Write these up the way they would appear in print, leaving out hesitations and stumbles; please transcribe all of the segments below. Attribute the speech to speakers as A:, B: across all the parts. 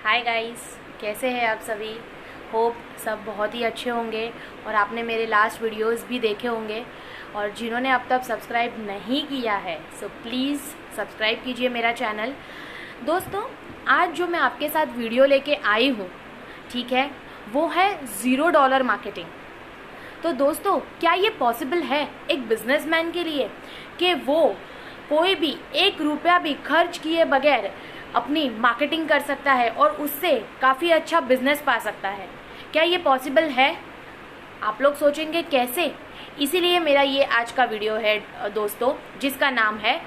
A: Hi guys, कैसे हैं आप सभी। होप सब बहुत ही अच्छे होंगे और आपने मेरे लास्ट वीडियोस भी देखे होंगे। और जिन्होंने अब तक सब्सक्राइब नहीं किया है सो प्लीज़ सब्सक्राइब कीजिए मेरा चैनल। दोस्तों, आज जो मैं आपके साथ वीडियो लेके आई हूँ, ठीक है, वो है $0 मार्केटिंग। तो दोस्तों, क्या ये पॉसिबल है एक बिजनेसमैन के लिए कि वो कोई भी ₹1 भी खर्च किए बगैर अपनी मार्केटिंग कर सकता है और उससे काफ़ी अच्छा बिजनेस पा सकता है? क्या ये पॉसिबल है? आप लोग सोचेंगे कैसे, इसीलिए मेरा ये आज का वीडियो है दोस्तों, जिसका नाम है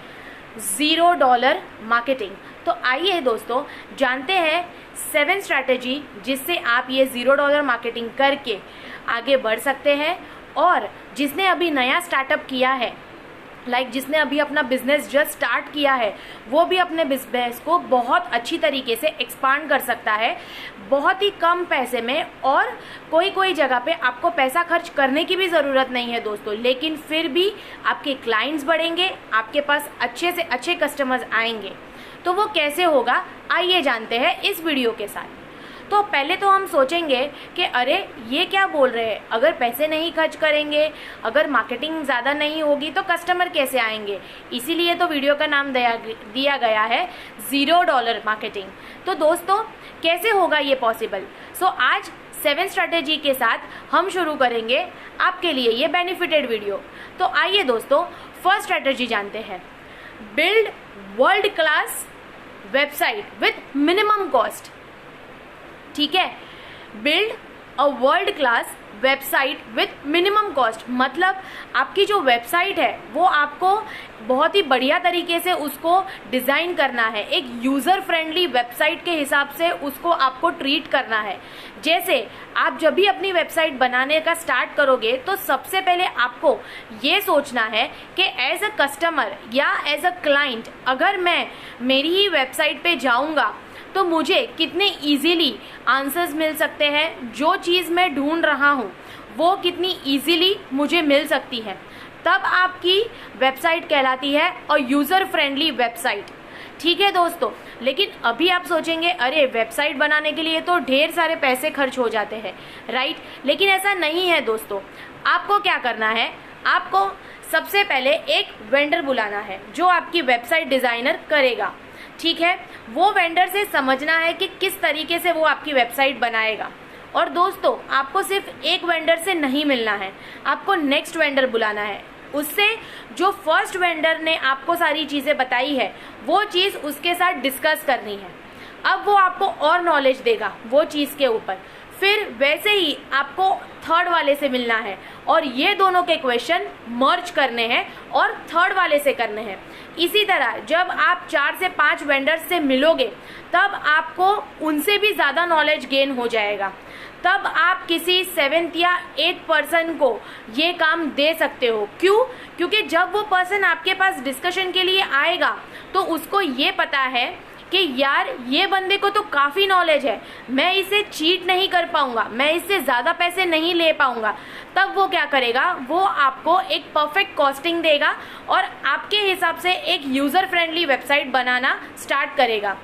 A: $0 मार्केटिंग। तो आइए दोस्तों, जानते हैं 7 स्ट्रैटेजी जिससे आप ये $0 मार्केटिंग करके आगे बढ़ सकते हैं। और जिसने अभी नया स्टार्टअप किया है, जिसने अभी अपना बिजनेस जस्ट स्टार्ट किया है, वो भी अपने बिजनेस को बहुत अच्छी तरीके से एक्सपांड कर सकता है बहुत ही कम पैसे में। और कोई जगह पे आपको पैसा खर्च करने की भी ज़रूरत नहीं है दोस्तों, लेकिन फिर भी आपके क्लाइंट्स बढ़ेंगे, आपके पास अच्छे से अच्छे कस्टमर्स आएंगे। तो वो कैसे होगा, आइए जानते हैं इस वीडियो के साथ। तो पहले तो हम सोचेंगे कि अरे ये क्या बोल रहे हैं, अगर पैसे नहीं खर्च करेंगे, अगर मार्केटिंग ज़्यादा नहीं होगी तो कस्टमर कैसे आएंगे। इसीलिए तो वीडियो का नाम दिया गया है $0 मार्केटिंग। तो दोस्तों, कैसे होगा ये पॉसिबल? आज 7 स्ट्रैटेजी के साथ हम शुरू करेंगे आपके लिए ये बेनिफिटेड वीडियो। तो आइए दोस्तों, फर्स्ट स्ट्रैटेजी जानते हैं। Build world class website with minimum cost. ठीक है, build a world class website with minimum cost, मतलब आपकी जो वेबसाइट है वो आपको बहुत ही बढ़िया तरीके से उसको डिज़ाइन करना है, एक यूज़र फ्रेंडली वेबसाइट के हिसाब से उसको आपको ट्रीट करना है। जैसे आप जब भी अपनी वेबसाइट बनाने का स्टार्ट करोगे तो सबसे पहले आपको ये सोचना है कि एज अ कस्टमर या एज अ क्लाइंट अगर मैं मेरी ही वेबसाइट पे जाऊंगा तो मुझे कितने इजीली आंसर्स मिल सकते हैं, जो चीज़ मैं ढूंढ रहा हूँ वो कितनी इजीली मुझे मिल सकती है, तब आपकी वेबसाइट कहलाती है और यूज़र फ्रेंडली वेबसाइट। ठीक है दोस्तों, लेकिन अभी आप सोचेंगे अरे वेबसाइट बनाने के लिए तो ढेर सारे पैसे खर्च हो जाते हैं, राइट? लेकिन ऐसा नहीं है दोस्तों। आपको क्या करना है, आपको सबसे पहले एक वेंडर बुलाना है जो आपकी वेबसाइट डिज़ाइनर करेगा। ठीक है, वो वेंडर से समझना है कि किस तरीके से वो आपकी वेबसाइट बनाएगा। और दोस्तों, आपको सिर्फ एक वेंडर से नहीं मिलना है, आपको नेक्स्ट वेंडर बुलाना है। उससे जो फर्स्ट वेंडर ने आपको सारी चीज़ें बताई है वो चीज़ उसके साथ डिस्कस करनी है। अब वो आपको और नॉलेज देगा वो चीज़ के ऊपर। फिर वैसे ही आपको थर्ड वाले से मिलना है और ये दोनों के क्वेश्चन मर्ज करने हैं और थर्ड वाले से करने हैं। इसी तरह जब आप 4 से 5 वेंडर्स से मिलोगे तब आपको उनसे भी ज़्यादा नॉलेज गेन हो जाएगा। तब आप किसी 7th या 8th पर्सन को ये काम दे सकते हो। क्यों? क्योंकि जब वो पर्सन आपके पास डिस्कशन के लिए आएगा तो उसको ये पता है कि यार ये बंदे को तो काफ़ी नॉलेज है, मैं इसे चीट नहीं कर पाऊंगा, मैं इससे ज़्यादा पैसे नहीं ले पाऊंगा। तब वो क्या करेगा, वो आपको एक परफेक्ट कॉस्टिंग देगा और आपके हिसाब से एक यूज़र फ्रेंडली वेबसाइट बनाना स्टार्ट करेगा।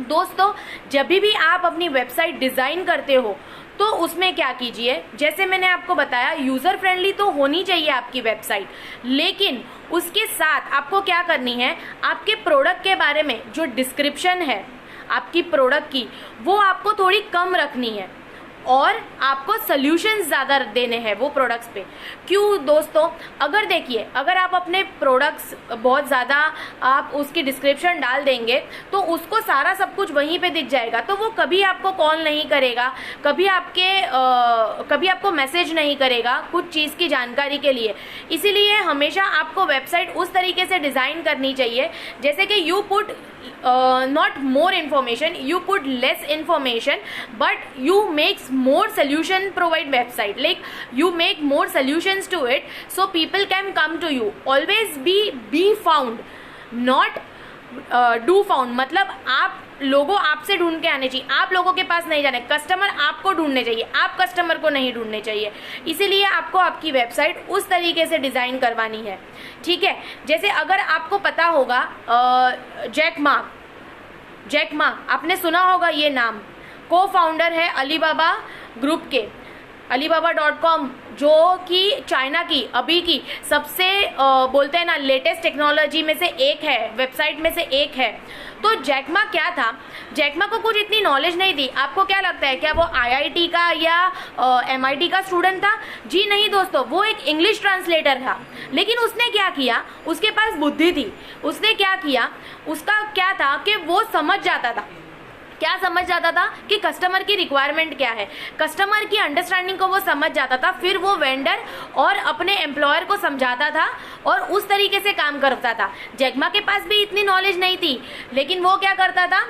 A: दोस्तों, जब भी आप अपनी वेबसाइट डिज़ाइन करते हो तो उसमें क्या कीजिए, जैसे मैंने आपको बताया यूज़र फ्रेंडली तो होनी चाहिए आपकी वेबसाइट, लेकिन उसके साथ आपको क्या करनी है, आपके प्रोडक्ट के बारे में जो डिस्क्रिप्शन है आपकी प्रोडक्ट की वो आपको थोड़ी कम रखनी है और आपको सॉल्यूशंस ज़्यादा देने हैं वो प्रोडक्ट्स पे। क्यों दोस्तों? अगर देखिए, अगर आप अपने प्रोडक्ट्स बहुत ज़्यादा आप उसकी डिस्क्रिप्शन डाल देंगे तो उसको सारा सब कुछ वहीं पे दिख जाएगा, तो वो कभी आपको कॉल नहीं करेगा, कभी आपको मैसेज नहीं करेगा कुछ चीज़ की जानकारी के लिए। इसीलिए हमेशा आपको वेबसाइट उस तरीके से डिज़ाइन करनी चाहिए जैसे कि you put not more information, you put less information, but you makes more solution provide website, like you make more solutions to it so people can come to you. Always be found, not do found। मतलब आप लोगों आपसे ढूंढ के आने चाहिए, आप लोगों के पास नहीं जाने, कस्टमर आपको ढूंढने चाहिए, आप कस्टमर को नहीं ढूंढने चाहिए। इसीलिए आपको आपकी वेबसाइट उस तरीके से डिज़ाइन करवानी है। ठीक है, जैसे अगर आपको पता होगा जैक मा, जैक मा, आपने सुना होगा ये नाम, को फाउंडर है अलीबाबा ग्रुप के। alibaba.com जो कि चाइना की अभी की सबसे बोलते हैं ना लेटेस्ट टेक्नोलॉजी में से एक है, वेबसाइट में से एक है। तो जैक मा क्या था, जैक मा को कुछ इतनी नॉलेज नहीं थी। आपको क्या लगता है, क्या वो IIT का या MIT का स्टूडेंट था? जी नहीं दोस्तों, वो एक इंग्लिश ट्रांसलेटर था। लेकिन उसने क्या किया, उसके पास बुद्धि थी। उसने क्या किया, उसका क्या था कि वो समझ जाता था, क्या समझ जाता था कि कस्टमर की रिक्वायरमेंट क्या है, कस्टमर की अंडरस्टैंडिंग को वो समझ जाता था। फिर वो वेंडर और अपने एम्प्लॉयर को समझाता था और उस तरीके से काम करता था। जैक मा के पास भी इतनी नॉलेज नहीं थी, लेकिन वो क्या करता था,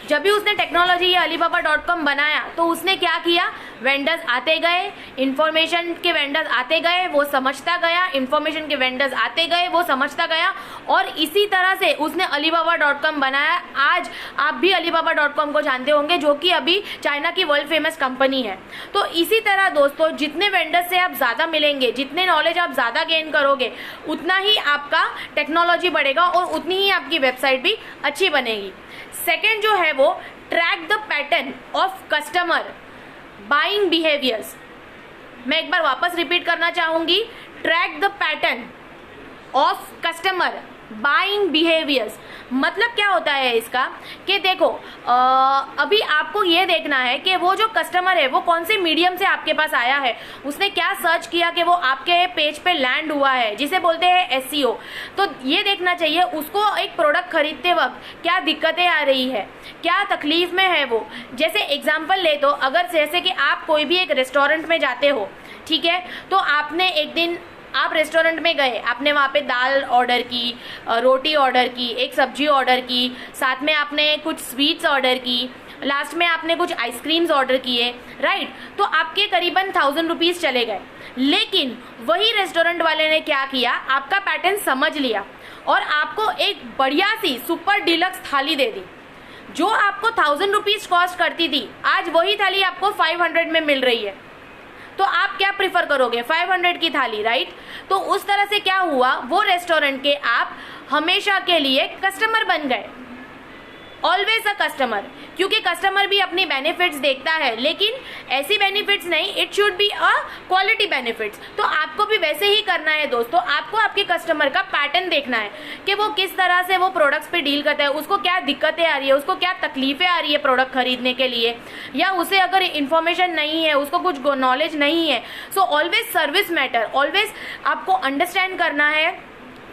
A: जब भी उसने टेक्नोलॉजी या alibaba.com बनाया तो उसने क्या किया, वेंडर्स आते गए, इंफॉर्मेशन के वेंडर्स आते गए, वो समझता गया, इंफॉर्मेशन के वेंडर्स आते गए, वो समझता गया, और इसी तरह से उसने alibaba.com बनाया। आज आप भी alibaba.com को जानते होंगे, जो कि अभी चाइना की वर्ल्ड फेमस कंपनी है। तो इसी तरह दोस्तों, जितने वेंडर्स से आप ज़्यादा मिलेंगे, जितने नॉलेज आप ज़्यादा गेन करोगे, उतना ही आपका टेक्नोलॉजी बढ़ेगा और उतनी ही आपकी वेबसाइट भी अच्छी बनेगी। सेकेंड जो है वो track the pattern of customer buying behaviours. मैं एक बार वापस रिपीट करना चाहूंगी, track the pattern of customer buying behaviours. मतलब क्या होता है इसका कि देखो, अभी आपको ये देखना है कि वो जो कस्टमर है वो कौन से मीडियम से आपके पास आया है, उसने क्या सर्च किया कि वो आपके पेज पे लैंड हुआ है, जिसे बोलते हैं SEO। तो ये देखना चाहिए उसको एक प्रोडक्ट खरीदते वक्त क्या दिक्कतें आ रही है, क्या तकलीफ में है वो। जैसे एग्जाम्पल ले तो, अगर जैसे कि आप कोई भी एक रेस्टोरेंट में जाते हो, ठीक है, तो आपने एक दिन आप रेस्टोरेंट में गए, आपने वहाँ पे दाल ऑर्डर की, रोटी ऑर्डर की, एक सब्जी ऑर्डर की, साथ में आपने कुछ स्वीट्स ऑर्डर की, लास्ट में आपने कुछ आइसक्रीम्स ऑर्डर किए, राइट। तो आपके करीबन 1000 रुपीज़ चले गए। लेकिन वही रेस्टोरेंट वाले ने क्या किया, आपका पैटर्न समझ लिया और आपको एक बढ़िया सी सुपर डिलक्स थाली दे दी। जो आपको 1000 रुपीज़ कॉस्ट करती थी, आज वही थाली आपको 500 में मिल रही है। तो आप क्या प्रिफर करोगे, 500 की थाली, राइट। तो उस तरह से क्या हुआ, वो रेस्टोरेंट के आप हमेशा के लिए कस्टमर बन गए, ऑलवेज अ कस्टमर। क्योंकि कस्टमर भी अपनी बेनिफिट्स देखता है, लेकिन ऐसी बेनिफिट्स नहीं, it should be a quality benefits. तो आपको भी वैसे ही करना है दोस्तों। आपको आपके कस्टमर का पैटर्न देखना है कि वो किस तरह से वो प्रोडक्ट्स पे डील करता है, उसको क्या दिक्कतें आ रही है, उसको क्या तकलीफें आ रही है प्रोडक्ट खरीदने के लिए, या उसे अगर इन्फॉर्मेशन नहीं है, उसको कुछ नॉलेज नहीं है। So always service matter, always आपको अंडरस्टैंड करना है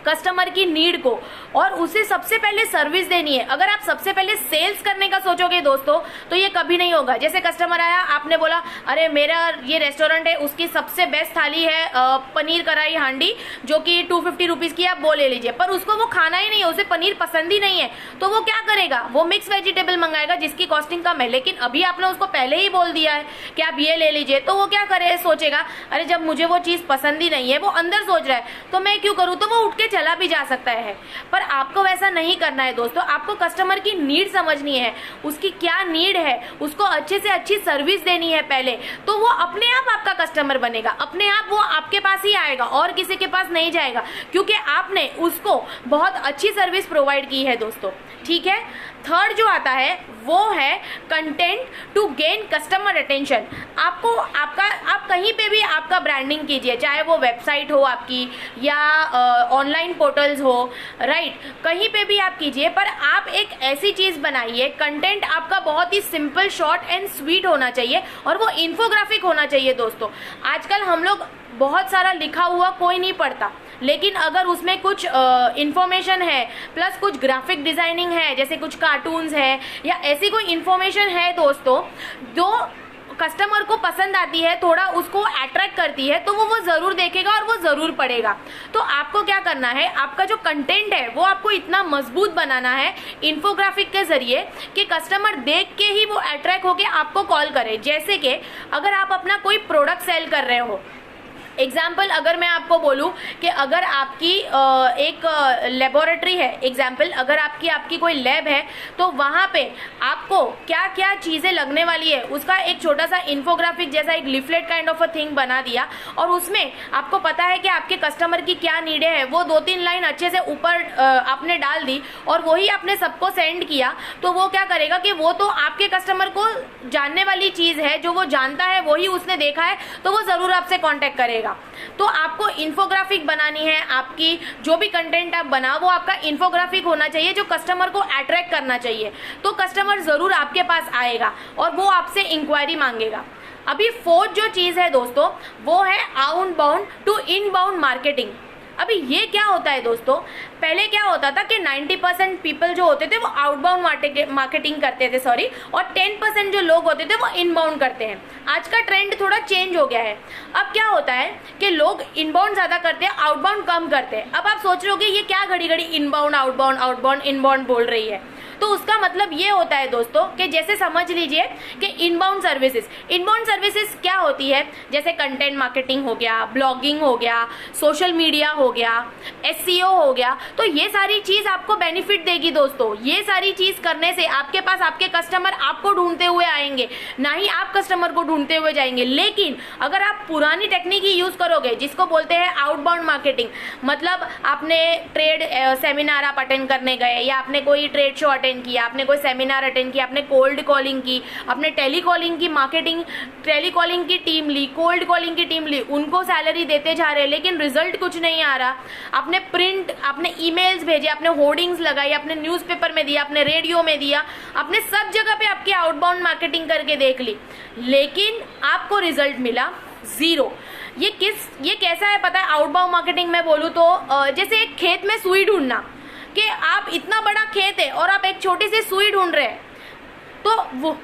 A: कस्टमर की नीड को, और उसे सबसे पहले सर्विस देनी है। अगर आप सबसे पहले सेल्स करने का सोचोगे दोस्तों, तो ये कभी नहीं होगा। जैसे कस्टमर आया, आपने बोला अरे मेरा ये रेस्टोरेंट है, उसकी सबसे बेस्ट थाली है पनीर कढ़ाई हांडी, जो कि 250 रुपीज़ की, आप वो ले लीजिए। पर उसको वो खाना ही नहीं है, उसे पनीर पसंद ही नहीं है, तो वो क्या करेगा, वो मिक्स वेजिटेबल मंगाएगा जिसकी कॉस्टिंग कम है। लेकिन अभी आपने उसको पहले ही बोल दिया है कि आप ये ले लीजिए, तो वो क्या करे, सोचेगा अरे जब मुझे वो चीज़ पसंद ही नहीं है, वो अंदर सोच रहा है तो मैं क्यों करूँ, तो वो उठ के चला भी जा सकता है। पर आपको वैसा नहीं करना है दोस्तों। आपको कस्टमर की नीड समझनी है, उसकी क्या नीड है, उसको अच्छे से अच्छी सर्विस देनी है पहले, तो वो अपने आप आपका कस्टमर बनेगा, अपने आप वो आपके पास ही आएगा और किसी के पास नहीं जाएगा, क्योंकि आपने उसको बहुत अच्छी सर्विस प्रोवाइड की है दोस्तों, ठीक है। थर्ड जो आता है वो है content to gain customer attention. आपको आप कहीं पे भी आपका ब्रांडिंग कीजिए, चाहे वो वेबसाइट हो आपकी या ऑनलाइन पोर्टल्स हो, राइट, कहीं पे भी आप कीजिए, पर आप एक ऐसी चीज़ बनाइए, कंटेंट आपका बहुत ही सिंपल, शॉर्ट एंड स्वीट होना चाहिए, और वो इन्फोग्राफिक होना चाहिए दोस्तों। आजकल हम लोग बहुत सारा लिखा हुआ कोई नहीं पढ़ता, लेकिन अगर उसमें कुछ इन्फॉर्मेशन है प्लस कुछ ग्राफिक डिजाइनिंग है, जैसे कुछ कार्टून्स है या ऐसी कोई इन्फॉर्मेशन है दोस्तों जो कस्टमर को पसंद आती है, थोड़ा उसको अट्रैक्ट करती है, तो वो ज़रूर देखेगा और वो ज़रूर पढ़ेगा। तो आपको क्या करना है, आपका जो कंटेंट है वो आपको इतना मजबूत बनाना है इन्फोग्राफिक के जरिए कि कस्टमर देख के ही वो अट्रैक्ट होके आपको कॉल करे। जैसे कि अगर आप अपना कोई प्रोडक्ट सेल कर रहे हो, एग्जाम्पल अगर मैं आपको बोलूं कि अगर आपकी एक लेबोरेटरी है, एग्जाम्पल अगर आपकी कोई लैब है, तो वहाँ पे आपको क्या क्या चीज़ें लगने वाली है उसका एक छोटा सा इन्फोग्राफिक जैसा एक leaflet kind of a thing बना दिया, और उसमें आपको पता है कि आपके कस्टमर की क्या नीडें है, वो 2-3 लाइन अच्छे से ऊपर आपने डाल दी और वही आपने सबको सेंड किया, तो वो क्या करेगा कि वो तो आपके कस्टमर को जानने वाली चीज़ है, जो वो जानता है वही उसने देखा है, तो वो ज़रूर आपसे कॉन्टेक्ट करेगा। तो आपको इन्फोग्राफिक बनानी है, आपकी जो भी कंटेंट आप बनाओ वो आपका इन्फोग्राफिक होना चाहिए जो कस्टमर को अट्रैक्ट करना चाहिए, तो कस्टमर जरूर आपके पास आएगा और वो आपसे इंक्वायरी मांगेगा। अभी फोर्थ जो चीज है दोस्तों वो है आउटबाउंड टू इनबाउंड मार्केटिंग। अभी ये क्या होता है दोस्तों, पहले क्या होता था कि 90% पीपल जो होते थे वो आउटबाउंड मार्केटिंग करते थे, सॉरी, और 10% जो लोग होते थे वो इनबाउंड करते हैं। आज का ट्रेंड थोड़ा चेंज हो गया है। अब क्या होता है कि लोग इनबाउंड ज्यादा करते हैं, आउटबाउंड कम करते हैं। अब आप सोच रहे होगे ये क्या घड़ी घड़ी इनबाउंड आउटबाउंड आउटबाउंड इनबाउंड बोल रही है, तो उसका मतलब ये होता है दोस्तों कि जैसे समझ लीजिए कि इनबाउंड सर्विसेज क्या होती है, जैसे कंटेंट मार्केटिंग हो गया, ब्लॉगिंग हो गया, सोशल मीडिया हो गया, एसईओ हो गया, तो ये सारी चीज आपको बेनिफिट देगी दोस्तों। ये सारी चीज करने से आपके पास आपके कस्टमर आपको ढूंढते हुए आएंगे, ना ही आप कस्टमर को ढूंढते हुए जाएंगे। लेकिन अगर आप पुरानी टेक्निक ही यूज करोगे जिसको बोलते हैं आउटबाउंड मार्केटिंग, मतलब आपने ट्रेड सेमिनार आप अटेंड करने गए, या आपने कोई ट्रेड शो अटेंड किया, आपने कोई सेमिनार अटेंड किया, आपने कोल्ड कॉलिंग की, आपने टेलीकॉलिंग की मार्केटिंग, टेलीकॉलिंग की टीम ली, कोल्ड कॉलिंग की टीम ली, उनको सैलरी देते जा रहे हैं लेकिन रिजल्ट कुछ नहीं आ रहा। आपने प्रिंट, आपने ईमेल्स भेजे, आपने होर्डिंग्स लगाई, आपने न्यूज़पेपर में दिया, आपने रेडियो में दिया, आपने सब जगह पे आपकी आउटबाउंड मार्केटिंग करके देख ली, लेकिन आपको रिजल्ट मिला जीरो। ये कैसा है पता है? आउटबाउंड मार्केटिंग में बोलूं तो जैसे एक खेत में सुई ढूंढना, कि आप इतना बड़ा खेत है और आप एक छोटी सी सुई ढूंढ रहे हैं, तो वो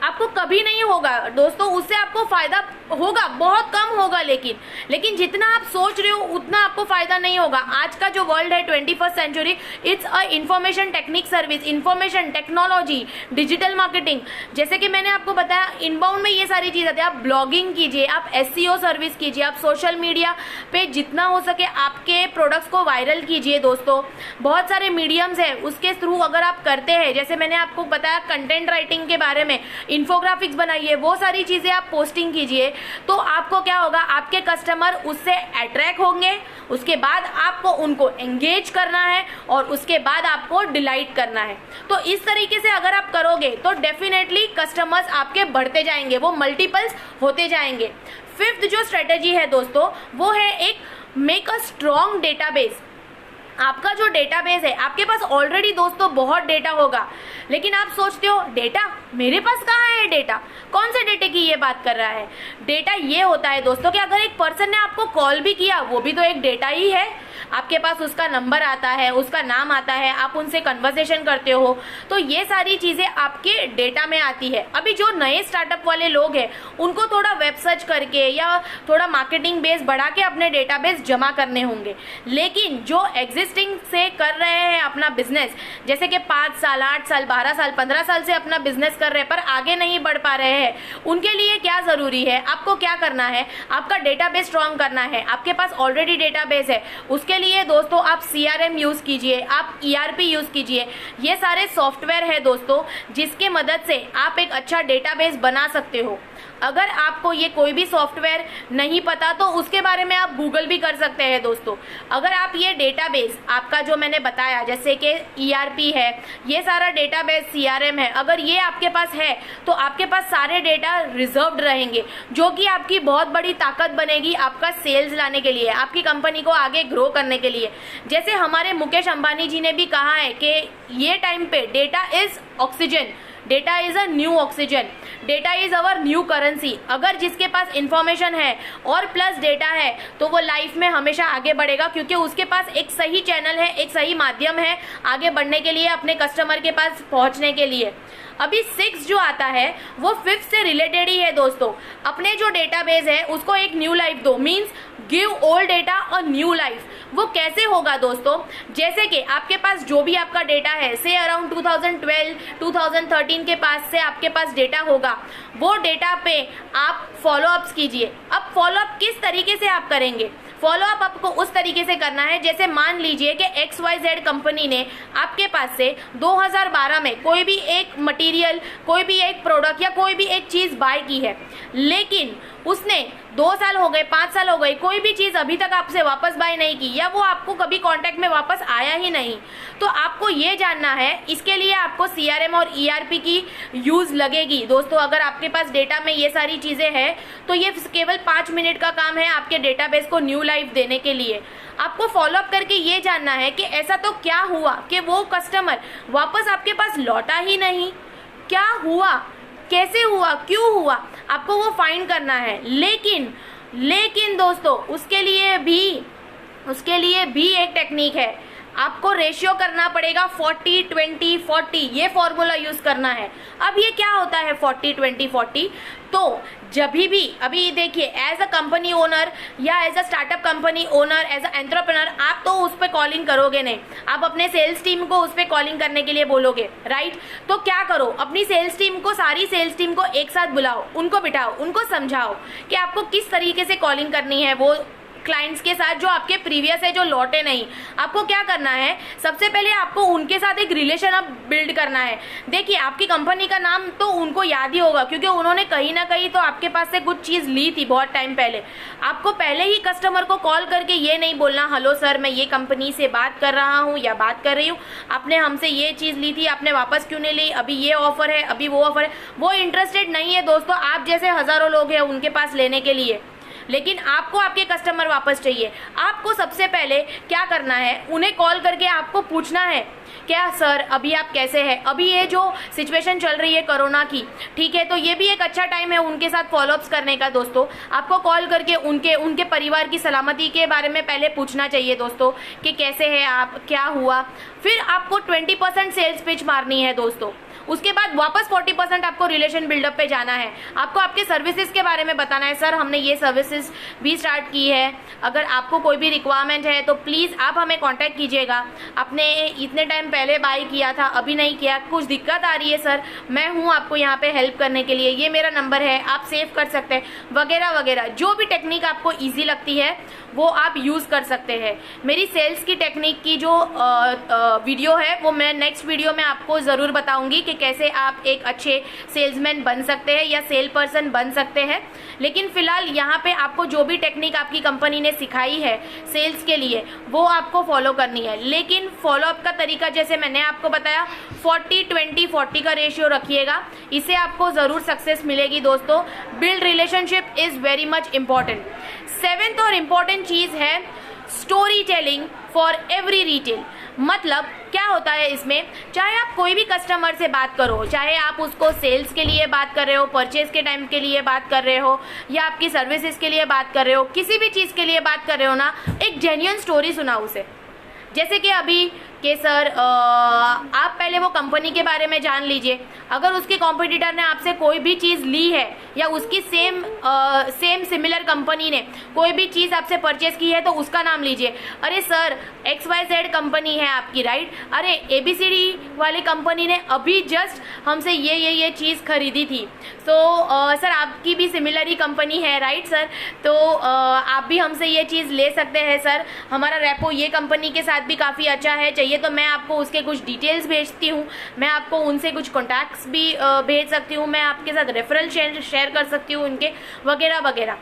A: आपको कभी नहीं होगा दोस्तों, उससे आपको फायदा होगा, बहुत कम होगा, लेकिन जितना आप सोच रहे हो उतना आपको फायदा नहीं होगा। आज का जो वर्ल्ड है 21st century, it's a information technique service, information technology, digital marketing. जैसे कि मैंने आपको बताया इनबाउंड में ये सारी चीज आती है। आप ब्लॉगिंग कीजिए, आप एसईओ सर्विस कीजिए, आप सोशल मीडिया पे जितना हो सके आपके प्रोडक्ट्स को वायरल कीजिए दोस्तों। बहुत सारे मीडियम्स है, उसके थ्रू अगर आप करते हैं, जैसे मैंने आपको बताया कंटेंट राइटिंग के बारे में, इन्फोग्राफिक्स बनाइए, वो सारी चीजें आप पोस्टिंग कीजिए, तो आपको क्या होगा, आपके कस्टमर उससे अट्रैक्ट होंगे, उसके बाद आपको उनको एंगेज करना है और उसके बाद आपको डिलाइट करना है। तो इस तरीके से अगर आप करोगे तो डेफिनेटली कस्टमर्स आपके बढ़ते जाएंगे, वो मल्टीपल्स होते जाएंगे। फिफ्थ जो स्ट्रेटेजी है दोस्तों वो है एक मेक अ स्ट्रॉन्ग डेटाबेस। आपका जो डेटाबेस है, आपके पास ऑलरेडी दोस्तों बहुत डेटा होगा, लेकिन आप सोचते हो डेटा मेरे पास कहाँ है, डेटा कौन से डेटे की ये बात कर रहा है? डेटा ये होता है दोस्तों कि अगर एक पर्सन ने आपको कॉल भी किया वो भी तो एक डेटा ही है। आपके पास उसका नंबर आता है, उसका नाम आता है, आप उनसे कन्वर्सेशन करते हो, तो ये सारी चीजें आपके डेटा में आती है। अभी जो नए स्टार्टअप वाले लोग हैं उनको थोड़ा वेब सर्च करके या थोड़ा मार्केटिंग बेस बढ़ा के अपने डेटाबेस जमा करने होंगे, लेकिन जो एग्जिस्टिंग से कर रहे हैं अपना बिजनेस, जैसे कि 5 साल 8 साल 12 साल 15 साल से अपना बिजनेस कर रहे हैं पर आगे नहीं बढ़ पा रहे हैं, उनके लिए क्या जरूरी है? आपको क्या करना है? आपका डेटाबेस स्ट्रॉन्ग करना है। आपके पास ऑलरेडी डेटाबेस है, उसके लिए दोस्तों आप CRM यूज कीजिए, आप ERP यूज कीजिए। ये सारे सॉफ्टवेयर है दोस्तों जिसके मदद से आप एक अच्छा डेटाबेस बना सकते हो। अगर आपको ये कोई भी सॉफ्टवेयर नहीं पता तो उसके बारे में आप गूगल भी कर सकते हैं दोस्तों। अगर आप ये डेटाबेस आपका जो मैंने बताया जैसे कि ERP है, ये सारा डेटाबेस CRM है, अगर ये आपके पास है तो आपके पास सारे डेटा रिजर्व्ड रहेंगे, जो कि आपकी बहुत बड़ी ताकत बनेगी आपका सेल्स लाने के लिए, आपकी कंपनी को आगे ग्रो करने के लिए। जैसे हमारे मुकेश अंबानी जी ने भी कहा है कि ये टाइम पे data is oxygen, data is a new oxygen, data is our new currency. अगर जिसके पास इंफॉर्मेशन है और प्लस डेटा है तो वो लाइफ में हमेशा आगे बढ़ेगा, क्योंकि उसके पास एक सही चैनल है, एक सही माध्यम है आगे बढ़ने के लिए, अपने कस्टमर के पास पहुंचने के लिए। अभी 6 जो आता है वो 5th से रिलेटेड ही है दोस्तों। अपने जो डेटाबेस है उसको एक न्यू लाइफ दो, means give old data a new life. वो कैसे होगा दोस्तों, जैसे कि आपके पास जो भी आपका डेटा है, से अराउंड 2012 2013 के पास से आपके पास डेटा होगा, वो डेटा पे आप फॉलोअप्स कीजिए। अब फॉलोअप किस तरीके से आप करेंगे, फॉलोअप आपको उस तरीके से करना है जैसे मान लीजिए कि XYZ कंपनी ने आपके पास से 2012 में कोई भी एक मटेरियल, कोई भी एक प्रोडक्ट या कोई भी एक चीज बाय की है, लेकिन उसने 2 साल हो गए, 5 साल हो गए, कोई भी चीज अभी तक आपसे वापस बाय नहीं की, या वो आपको कभी कांटेक्ट में वापस आया ही नहीं। तो आपको ये जानना है, इसके लिए आपको CRM और ERP की यूज लगेगी दोस्तों। अगर आपके पास डेटा में ये सारी चीजें हैं तो ये केवल 5 मिनट का काम है आपके डेटाबेस को न्यू लाइफ देने के लिए। आपको फॉलोअप करके ये जानना है कि ऐसा तो क्या हुआ कि वो कस्टमर वापस आपके पास लौटा ही नहीं, क्या हुआ, कैसे हुआ, क्यों हुआ, आपको वो फाइंड करना है। लेकिन दोस्तों उसके लिए भी एक टेक्निक है, आपको रेशियो करना पड़ेगा 40-20-40, ये फॉर्मूला यूज करना है। अब ये क्या होता है 40-20-40, तो जब भी अभी देखिए एज अ कंपनी ओनर या as a startup company owner, as a entrepreneur, आप तो उस पर कॉलिंग करोगे नहीं, आप अपने सेल्स टीम को उस पर कॉलिंग करने के लिए बोलोगे, राइट। तो क्या करो, अपनी सेल्स टीम को, सारी सेल्स टीम को एक साथ बुलाओ, उनको बिठाओ, उनको समझाओ कि आपको किस तरीके से कॉलिंग करनी है वो क्लाइंट्स के साथ जो आपके प्रीवियस है, जो लौटे नहीं। आपको क्या करना है, सबसे पहले आपको उनके साथ एक रिलेशन अब बिल्ड करना है। देखिए आपकी कंपनी का नाम तो उनको याद ही होगा, क्योंकि उन्होंने कहीं ना कहीं तो आपके पास से कुछ चीज ली थी बहुत टाइम पहले। आपको पहले ही कस्टमर को कॉल करके ये नहीं बोलना, हेलो सर मैं ये कंपनी से बात कर रहा हूँ या बात कर रही हूँ, आपने हमसे ये चीज ली थी, आपने वापस क्यों नहीं ली, अभी ये ऑफर है, अभी वो ऑफर है। वो इंटरेस्टेड नहीं है दोस्तों, आप जैसे हजारों लोग हैं उनके पास लेने के लिए, लेकिन आपको आपके कस्टमर वापस चाहिए। आपको सबसे पहले क्या करना है, उन्हें कॉल करके आपको पूछना है, क्या सर अभी आप कैसे हैं, अभी ये जो सिचुएशन चल रही है कोरोना की, ठीक है, तो ये भी एक अच्छा टाइम है उनके साथ फॉलोअप्स करने का दोस्तों। आपको कॉल करके उनके परिवार की सलामती के बारे में पहले पूछना चाहिए दोस्तों कि कैसे है आप, क्या हुआ। फिर आपको 20% सेल्स पिच मारनी है दोस्तों। उसके बाद वापस 40% आपको रिलेशन बिल्डअप पे जाना है। आपको आपके सर्विसेज के बारे में बताना है, सर हमने ये सर्विसेज भी स्टार्ट की है, अगर आपको कोई भी रिक्वायरमेंट है तो प्लीज़ आप हमें कांटेक्ट कीजिएगा। आपने इतने टाइम पहले बाय किया था, अभी नहीं किया, कुछ दिक्कत आ रही है सर, मैं हूँ आपको यहाँ पे हेल्प करने के लिए, ये मेरा नंबर है, आप सेव कर सकते हैं, वगैरह वगैरह। जो भी टेक्निक आपको ईजी लगती है वो आप यूज़ कर सकते हैं। मेरी सेल्स की टेक्निक की जो वीडियो है वो मैं नेक्स्ट वीडियो में आपको ज़रूर बताऊंगी कि कैसे आप एक अच्छे सेल्समैन बन सकते हैं या सेल पर्सन बन सकते हैं। लेकिन फिलहाल यहाँ पे आपको जो भी टेक्निक आपकी कंपनी ने सिखाई है सेल्स के लिए वो आपको फॉलो करनी है। लेकिन फॉलोअप का तरीका जैसे मैंने आपको बताया 40-20-40 का रेशियो रखिएगा, इससे आपको ज़रूर सक्सेस मिलेगी दोस्तों। Build relationship is very much important. 7th और इम्पॉर्टेंट चीज़ है story telling for every retail. मतलब क्या होता है इसमें, चाहे आप कोई भी कस्टमर से बात करो, चाहे आप उसको सेल्स के लिए बात कर रहे हो, परचेज के टाइम के लिए बात कर रहे हो, या आपकी सर्विसेज के लिए बात कर रहे हो, किसी भी चीज़ के लिए बात कर रहे हो ना, एक जेन्युइन स्टोरी सुनाओ उसे। जैसे कि अभी कि सर आप पहले वो कंपनी के बारे में जान लीजिए, अगर उसके कॉम्पिटिटर ने आपसे कोई भी चीज़ ली है या उसकी सेम सिमिलर कंपनी ने कोई भी चीज़ आपसे परचेज की है तो उसका नाम लीजिए। अरे सर XYZ कंपनी है आपकी, राइट, अरे ABCD वाली कंपनी ने अभी जस्ट हमसे ये चीज़ खरीदी थी, तो सर आपकी भी सिमिलर ही कंपनी है, राइट सर, तो आप भी हमसे ये चीज़ ले सकते हैं सर, हमारा रेपो ये कंपनी के साथ भी काफ़ी अच्छा है, चाहिए तो मैं आपको उसके कुछ डिटेल्स भेजती हूँ, मैं आपको उनसे कुछ कॉन्टैक्ट्स भी भेज सकती हूँ, मैं आपके साथ रेफरल शेयर कर सकती हूँ उनके, वगैरह वगैरह।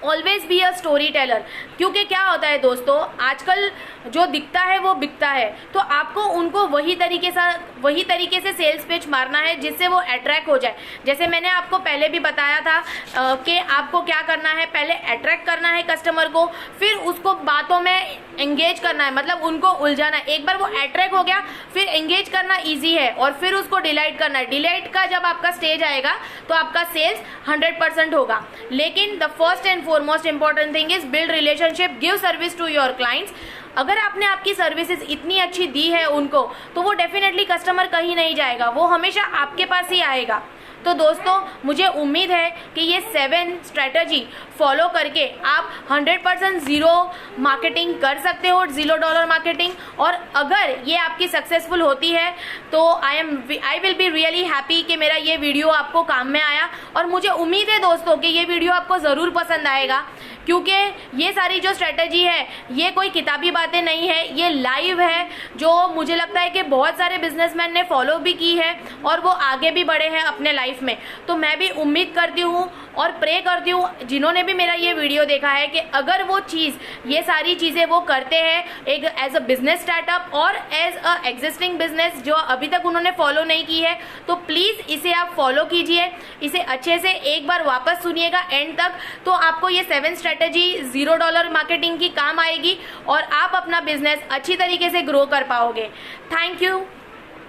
A: Always be a story teller, क्योंकि क्या होता है दोस्तों, आजकल जो दिखता है वो बिकता है, तो आपको उनको वही तरीके से सेल्स पिच मारना है जिससे वो अट्रैक्ट हो जाए। जैसे मैंने आपको पहले भी बताया था कि आपको क्या करना है, पहले अट्रैक्ट करना है कस्टमर को, फिर उसको बातों में एंगेज करना है, मतलब उनको उलझाना है। एक बार वो अट्रैक्ट हो गया फिर एंगेज करना ईजी है, और फिर उसको डिलाइट करना है। डिलाइट का जब आपका स्टेज आएगा तो आपका सेल्स 100% होगा। लेकिन the first and foremost important thing is build relationship, give service to your clients। अगर आपने आपकी सर्विसेज इतनी अच्छी दी है उनको, तो वो डेफिनेटली कस्टमर कहीं नहीं जाएगा, वो हमेशा आपके पास ही आएगा। तो दोस्तों, मुझे उम्मीद है कि ये 7 स्ट्रेटजी फॉलो करके आप 100% ज़ीरो मार्केटिंग कर सकते हो, $0 मार्केटिंग। और अगर ये आपकी सक्सेसफुल होती है तो I will be really happy कि मेरा ये वीडियो आपको काम में आया। और मुझे उम्मीद है दोस्तों कि ये वीडियो आपको ज़रूर पसंद आएगा, क्योंकि ये सारी जो स्ट्रेटजी है ये कोई किताबी बातें नहीं है, ये लाइव है, जो मुझे लगता है कि बहुत सारे बिजनेसमैन ने फॉलो भी की है और वो आगे भी बढ़े हैं अपने लाइफ में। तो मैं भी उम्मीद करती हूँ और प्रे करती हूँ जिन्होंने भी मेरा ये वीडियो देखा है कि अगर वो चीज़, ये सारी चीज़ें वो करते हैं एक एज अ बिजनेस स्टार्टअप और एज अ एग्जिस्टिंग बिजनेस जो अभी तक उन्होंने फॉलो नहीं की है, तो प्लीज़ इसे आप फॉलो कीजिए, इसे अच्छे से एक बार वापस सुनिएगा एंड तक, तो आपको ये 7 स्ट्रेटजी $0 मार्केटिंग की काम आएगी और आप अपना बिजनेस अच्छी तरीके से ग्रो कर पाओगे। Thank you.